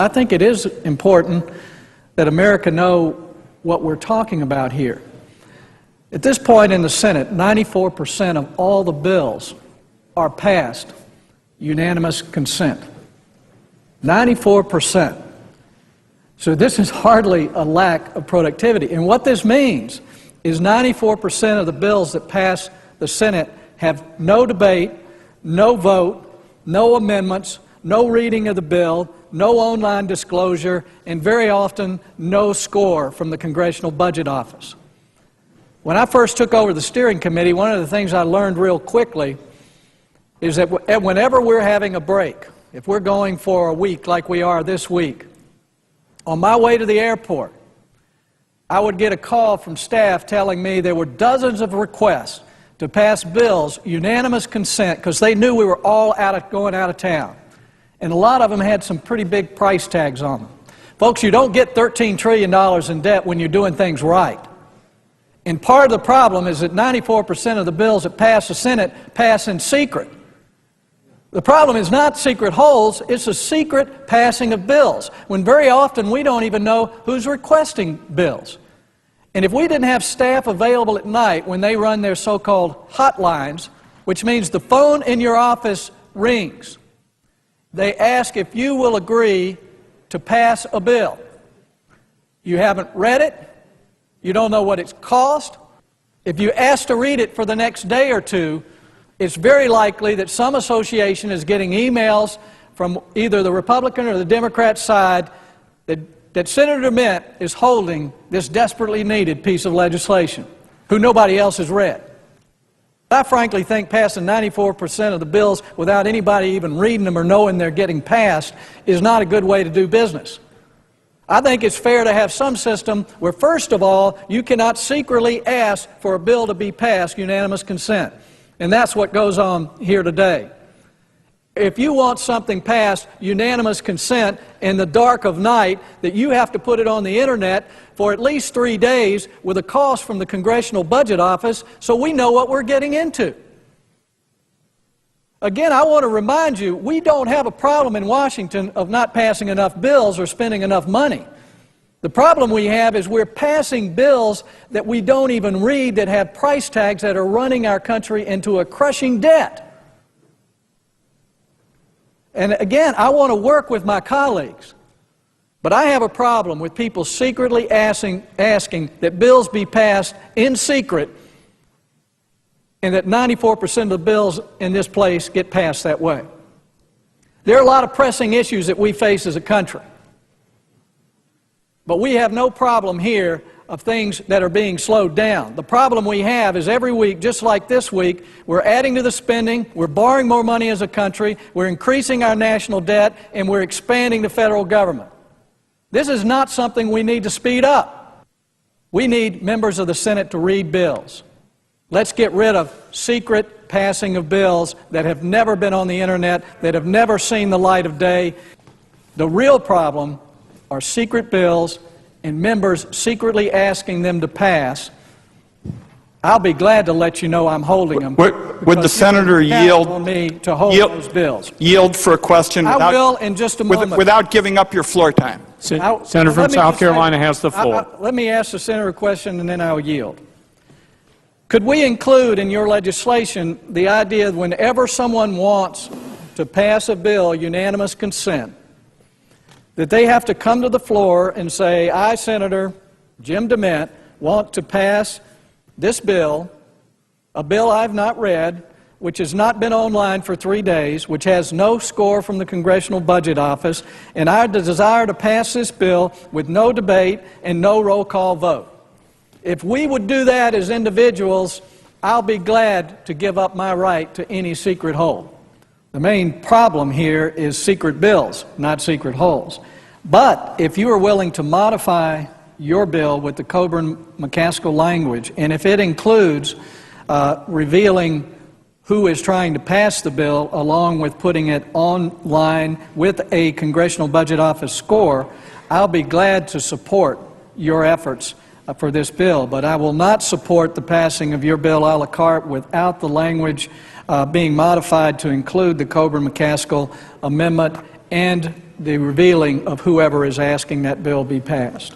I think it is important that America know what we're talking about here. At this point in the Senate, 94% of all the bills are passed unanimous consent. 94%. So this is hardly a lack of productivity. And what this means is 94% of the bills that pass the Senate have no debate, no vote, no amendments, no reading of the bill, no online disclosure, and very often no score from the Congressional Budget Office. When I first took over the steering committee, one of the things I learned real quickly is that whenever we're having a break, if we're going for a week like we are this week, on my way to the airport, I would get a call from staff telling me there were dozens of requests to pass bills, unanimous consent, because they knew we were all going out of town. And a lot of them had some pretty big price tags on them. Folks, you don't get $13 trillion in debt when you're doing things right. And part of the problem is that 94% of the bills that pass the Senate pass in secret. The problem is not secret holds, it's a secret passing of bills, when very often we don't even know who's requesting bills. And if we didn't have staff available at night when they run their so-called hotlines, which means the phone in your office rings, they ask if you will agree to pass a bill. You haven't read it, you don't know what it's cost. If you ask to read it for the next day or two, it's very likely that some association is getting emails from either the Republican or the Democrat side that Senator DeMint is holding this desperately needed piece of legislation, who nobody else has read. I frankly think passing 94% of the bills without anybody even reading them or knowing they're getting passed is not a good way to do business. I think it's fair to have some system where, first of all, you cannot secretly ask for a bill to be passed unanimous consent. And that's what goes on here today. If you want something passed unanimous consent in the dark of night, that you have to put it on the internet for at least 3 days with a cost from the Congressional Budget Office so we know what we're getting into. Again, I want to remind you, we don't have a problem in Washington of not passing enough bills or spending enough money. The problem we have is we're passing bills that we don't even read, that have price tags that are running our country into a crushing debt. And again, I want to work with my colleagues, but I have a problem with people secretly asking that bills be passed in secret and that 94% of the bills in this place get passed that way. There are a lot of pressing issues that we face as a country. But we have no problem here of things that are being slowed down. The problem we have is every week, just like this week, we're adding to the spending, we're borrowing more money as a country, we're increasing our national debt, and we're expanding the federal government. This is not something we need to speed up. We need members of the Senate to read bills. Let's get rid of secret passing of bills that have never been on the internet, that have never seen the light of day. The real problem are secret bills and members secretly asking them to pass. I'll be glad to let you know I'm holding them. Would the senator yield on me to hold those bills? Yield for a question? I will in just a moment. Without giving up your floor time. Senator from South Carolina has the floor. Let me ask the senator a question and then I'll yield. Could we include in your legislation the idea that whenever someone wants to pass a bill, unanimous consent, that they have to come to the floor and say, I, Senator Jim DeMint, want to pass this bill, a bill I've not read, which has not been online for 3 days, which has no score from the Congressional Budget Office, and I desire to pass this bill with no debate and no roll call vote. If we would do that as individuals, I'll be glad to give up my right to any secret hold. The main problem here is secret bills, not secret holds. But if you are willing to modify your bill with the Coburn-McCaskill language, and if it includes revealing who is trying to pass the bill along with putting it online with a Congressional Budget Office score, I'll be glad to support your efforts for this bill. But I will not support the passing of your bill a la carte without the language being modified to include the Coburn-McCaskill amendment and the revealing of whoever is asking that bill be passed.